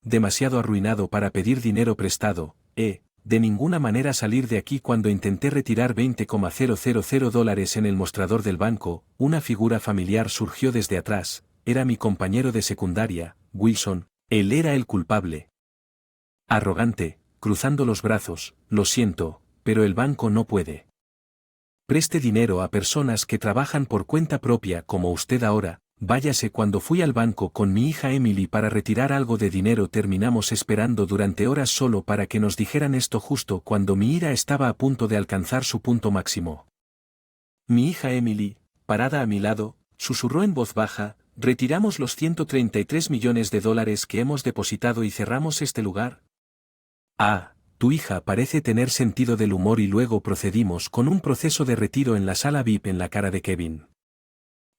demasiado arruinado para pedir dinero prestado, de ninguna manera salir de aquí. Cuando intenté retirar $20,000 en el mostrador del banco, una figura familiar surgió desde atrás, era mi compañero de secundaria, Wilson, él era el culpable. Arrogante, cruzando los brazos, lo siento, pero el banco no puede. Preste dinero a personas que trabajan por cuenta propia como usted ahora. Váyase. Cuando fui al banco con mi hija Emily para retirar algo de dinero, terminamos esperando durante horas solo para que nos dijeran esto justo cuando mi ira estaba a punto de alcanzar su punto máximo. Mi hija Emily, parada a mi lado, susurró en voz baja: retiramos los $133 millones que hemos depositado y cerramos este lugar. Ah, tu hija parece tener sentido del humor. Y luego procedimos con un proceso de retiro en la sala VIP. En la cara de Kevin,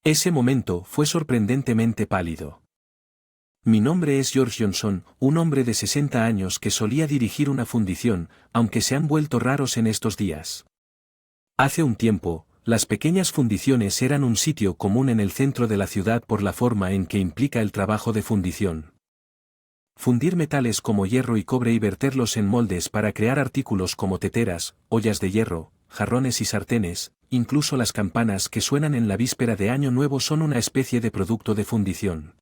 ese momento fue sorprendentemente pálido. Mi nombre es George Johnson, un hombre de 60 años que solía dirigir una fundición, aunque se han vuelto raros en estos días. Hace un tiempo, las pequeñas fundiciones eran un sitio común en el centro de la ciudad por la forma en que implica el trabajo de fundición. Fundir metales como hierro y cobre y verterlos en moldes para crear artículos como teteras, ollas de hierro, jarrones y sartenes. Incluso las campanas que suenan en la víspera de Año Nuevo son una especie de producto de fundición.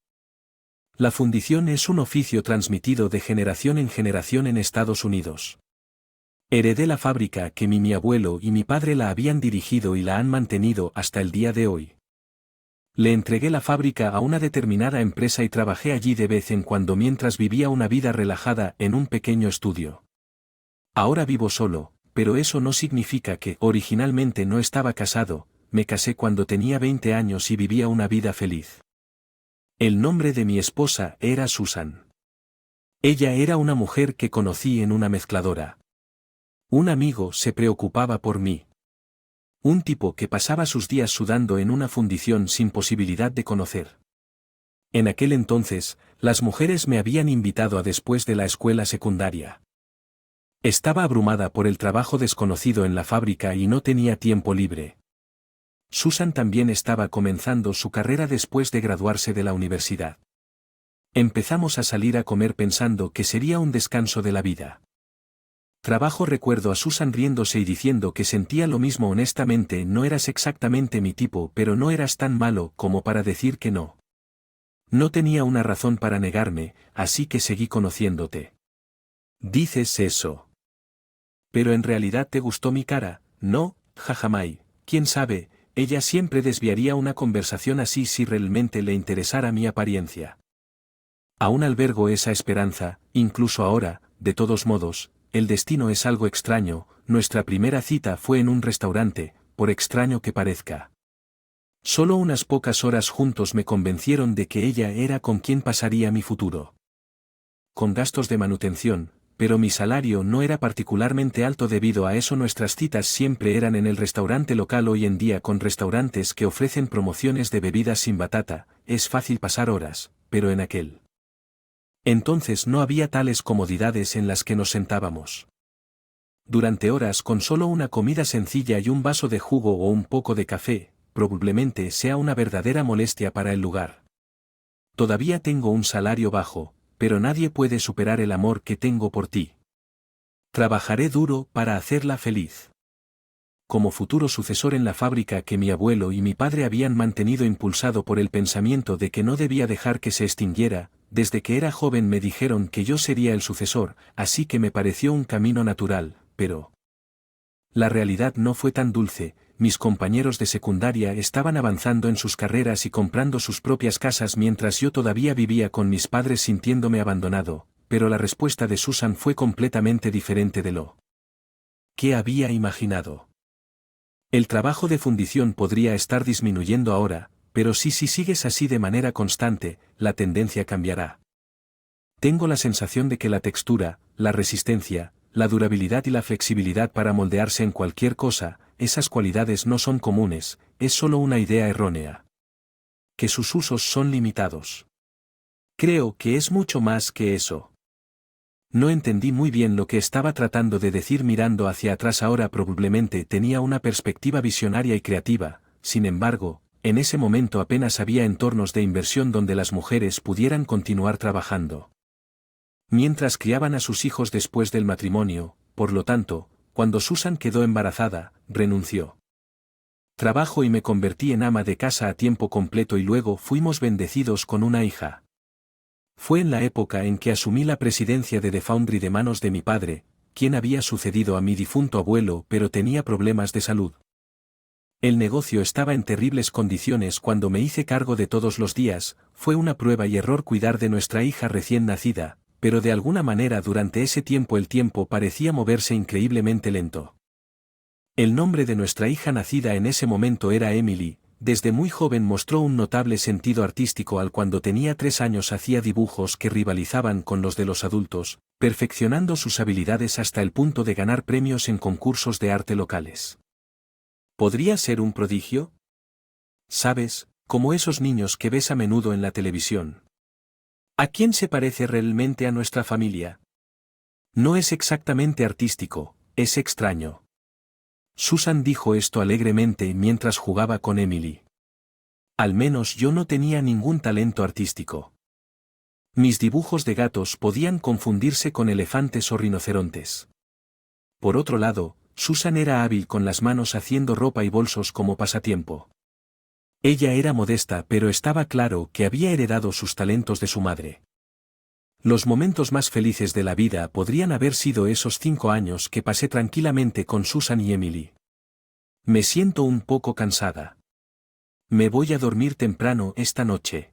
La fundición es un oficio transmitido de generación en generación en Estados Unidos. Heredé la fábrica que mi abuelo y mi padre la habían dirigido y la han mantenido hasta el día de hoy. Le entregué la fábrica a una determinada empresa y trabajé allí de vez en cuando mientras vivía una vida relajada en un pequeño estudio. Ahora vivo solo, pero eso no significa que originalmente no estaba casado. Me casé cuando tenía 20 años y vivía una vida feliz. El nombre de mi esposa era Susan. Ella era una mujer que conocí en una mezcladora. Un amigo se preocupaba por mí. Un tipo que pasaba sus días sudando en una fundición sin posibilidad de conocer. En aquel entonces, las mujeres me habían invitado a después de la escuela secundaria. Estaba abrumada por el trabajo desconocido en la fábrica y no tenía tiempo libre. Susan también estaba comenzando su carrera después de graduarse de la universidad. Empezamos a salir a comer pensando que sería un descanso de la vida. Recuerdo a Susan riéndose y diciendo que sentía lo mismo. Honestamente, no eras exactamente mi tipo, pero no eras tan malo como para decir que no. No tenía una razón para negarme, así que seguí conociéndote. Dices eso. Pero en realidad te gustó mi cara, ¿no? Jajamay, quién sabe, ella siempre desviaría una conversación así si realmente le interesara mi apariencia. Aún albergo esa esperanza, incluso ahora. De todos modos, el destino es algo extraño. Nuestra primera cita fue en un restaurante, por extraño que parezca. Solo unas pocas horas juntos me convencieron de que ella era con quien pasaría mi futuro. Con gastos de manutención, pero mi salario no era particularmente alto debido a eso. Nuestras citas siempre eran en el restaurante local. Hoy en día, con restaurantes que ofrecen promociones de bebidas sin batata, es fácil pasar horas, pero en aquel entonces no había tales comodidades en las que nos sentábamos. Durante horas con solo una comida sencilla y un vaso de jugo o un poco de café, probablemente sea una verdadera molestia para el lugar. Todavía tengo un salario bajo, pero nadie puede superar el amor que tengo por ti. Trabajaré duro para hacerla feliz. Como futuro sucesor en la fábrica que mi abuelo y mi padre habían mantenido impulsado por el pensamiento de que no debía dejar que se extinguiera, desde que era joven me dijeron que yo sería el sucesor, así que me pareció un camino natural, pero la realidad no fue tan dulce. Mis compañeros de secundaria estaban avanzando en sus carreras y comprando sus propias casas mientras yo todavía vivía con mis padres sintiéndome abandonado, pero la respuesta de Susan fue completamente diferente de lo que había imaginado. El trabajo de fundición podría estar disminuyendo ahora, pero si sigues así de manera constante, la tendencia cambiará. Tengo la sensación de que la textura, la resistencia, la durabilidad y la flexibilidad para moldearse en cualquier cosa, esas cualidades no son comunes, es solo una idea errónea. Que sus usos son limitados. Creo que es mucho más que eso. No entendí muy bien lo que estaba tratando de decir mirando hacia atrás ahora. Probablemente tenía una perspectiva visionaria y creativa, sin embargo, en ese momento apenas había entornos de inversión donde las mujeres pudieran continuar trabajando. Mientras criaban a sus hijos después del matrimonio, por lo tanto, cuando Susan quedó embarazada, renunció. Trabajo y me convertí en ama de casa a tiempo completo y luego fuimos bendecidos con una hija. Fue en la época en que asumí la presidencia de The Foundry de manos de mi padre, quien había sucedido a mi difunto abuelo pero tenía problemas de salud. El negocio estaba en terribles condiciones cuando me hice cargo de todos los días, fue una prueba y error cuidar de nuestra hija recién nacida, pero de alguna manera durante ese tiempo el tiempo parecía moverse increíblemente lento. El nombre de nuestra hija nacida en ese momento era Emily. Desde muy joven mostró un notable sentido artístico al cuando tenía 3 años hacía dibujos que rivalizaban con los de los adultos, perfeccionando sus habilidades hasta el punto de ganar premios en concursos de arte locales. ¿Podría ser un prodigio? ¿Sabes, como esos niños que ves a menudo en la televisión? ¿A quién se parece realmente a nuestra familia? No es exactamente artístico, es extraño. Susan dijo esto alegremente mientras jugaba con Emily. Al menos yo no tenía ningún talento artístico. Mis dibujos de gatos podían confundirse con elefantes o rinocerontes. Por otro lado, Susan era hábil con las manos haciendo ropa y bolsos como pasatiempo. Ella era modesta pero estaba claro que había heredado sus talentos de su madre. Los momentos más felices de la vida podrían haber sido esos 5 años que pasé tranquilamente con Susan y Emily. Me siento un poco cansada. Me voy a dormir temprano esta noche.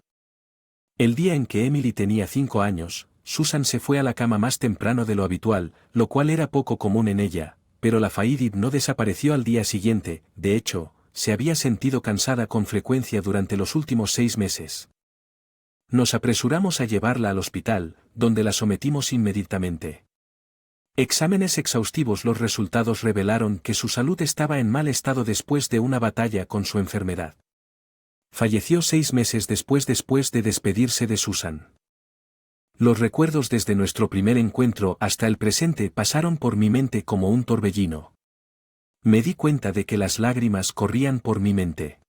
El día en que Emily tenía 5 años, Susan se fue a la cama más temprano de lo habitual, lo cual era poco común en ella, pero la Faidib no desapareció al día siguiente, de hecho, se había sentido cansada con frecuencia durante los últimos 6 meses. Nos apresuramos a llevarla al hospital, donde la sometimos inmediatamente. Exámenes exhaustivos. Los resultados revelaron que su salud estaba en mal estado después de una batalla con su enfermedad. Falleció 6 meses después de despedirse de Susan. Los recuerdos desde nuestro primer encuentro hasta el presente pasaron por mi mente como un torbellino. Me di cuenta de que las lágrimas corrían por mi mente.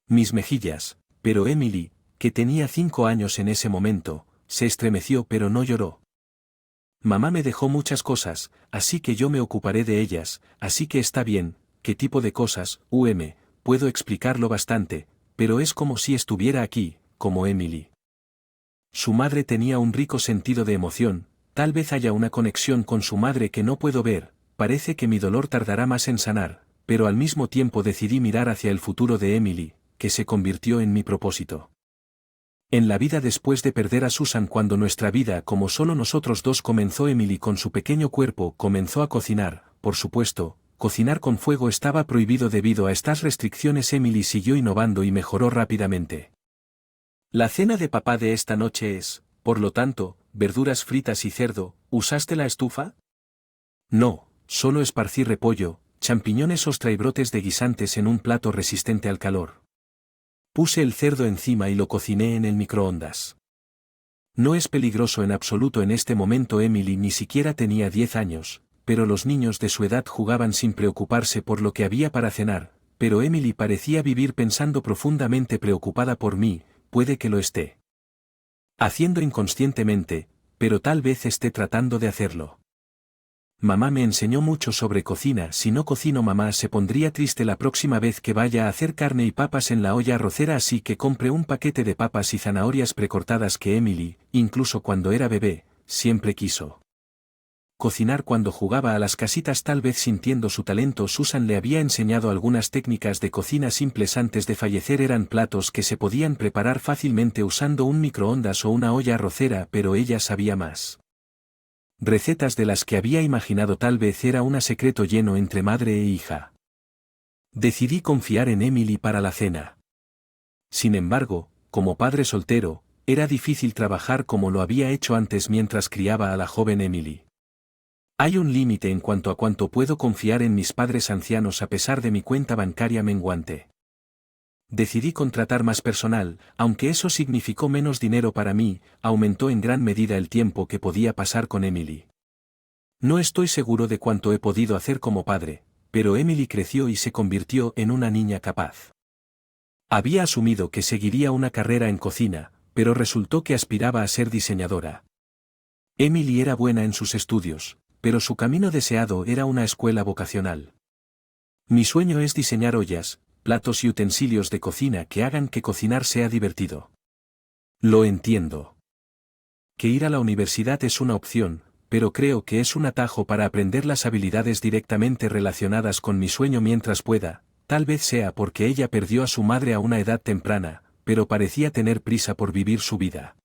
Mis mejillas, pero Emily, que tenía 5 años en ese momento, se estremeció pero no lloró. Mamá me dejó muchas cosas, así que yo me ocuparé de ellas, así que está bien. ¿Qué tipo de cosas? Puedo explicarlo bastante, pero es como si estuviera aquí, como Emily. Su madre tenía un rico sentido de emoción, tal vez haya una conexión con su madre que no puedo ver, parece que mi dolor tardará más en sanar, pero al mismo tiempo decidí mirar hacia el futuro de Emily, que se convirtió en mi propósito. En la vida después de perder a Susan, cuando nuestra vida como solo nosotros dos comenzó, Emily con su pequeño cuerpo comenzó a cocinar. Por supuesto, cocinar con fuego estaba prohibido debido a estas restricciones. Emily siguió innovando y mejoró rápidamente. La cena de papá de esta noche es, por lo tanto, verduras fritas y cerdo. ¿Usaste la estufa? No, solo esparcí repollo, champiñones, ostra y brotes de guisantes en un plato resistente al calor. Puse el cerdo encima y lo cociné en el microondas. No es peligroso en absoluto en este momento. Emily ni siquiera tenía 10 años, pero los niños de su edad jugaban sin preocuparse por lo que había para cenar, pero Emily parecía vivir pensando profundamente preocupada por mí. Puede que lo esté haciendo inconscientemente, pero tal vez esté tratando de hacerlo. Mamá me enseñó mucho sobre cocina. Si no cocino, mamá se pondría triste la próxima vez que vaya a hacer carne y papas en la olla arrocera, así que compré un paquete de papas y zanahorias precortadas que Emily, incluso cuando era bebé, siempre quiso. Cocinar cuando jugaba a las casitas. Tal vez sintiendo su talento, Susan le había enseñado algunas técnicas de cocina simples antes de fallecer. Eran platos que se podían preparar fácilmente usando un microondas o una olla arrocera, pero ella sabía más recetas de las que había imaginado. Tal vez era un secreto lleno entre madre e hija. Decidí confiar en Emily para la cena. Sin embargo, como padre soltero, era difícil trabajar como lo había hecho antes mientras criaba a la joven Emily. Hay un límite en cuanto a cuánto puedo confiar en mis padres ancianos a pesar de mi cuenta bancaria menguante. Decidí contratar más personal, aunque eso significó menos dinero para mí. Aumentó en gran medida el tiempo que podía pasar con Emily. No estoy seguro de cuánto he podido hacer como padre, pero Emily creció y se convirtió en una niña capaz. Había asumido que seguiría una carrera en cocina, pero resultó que aspiraba a ser diseñadora. Emily era buena en sus estudios, pero su camino deseado era una escuela vocacional. Mi sueño es diseñar ollas, platos y utensilios de cocina que hagan que cocinar sea divertido. Lo entiendo. Que ir a la universidad es una opción, pero creo que es un atajo para aprender las habilidades directamente relacionadas con mi sueño mientras pueda. Tal vez sea porque ella perdió a su madre a una edad temprana, pero parecía tener prisa por vivir su vida.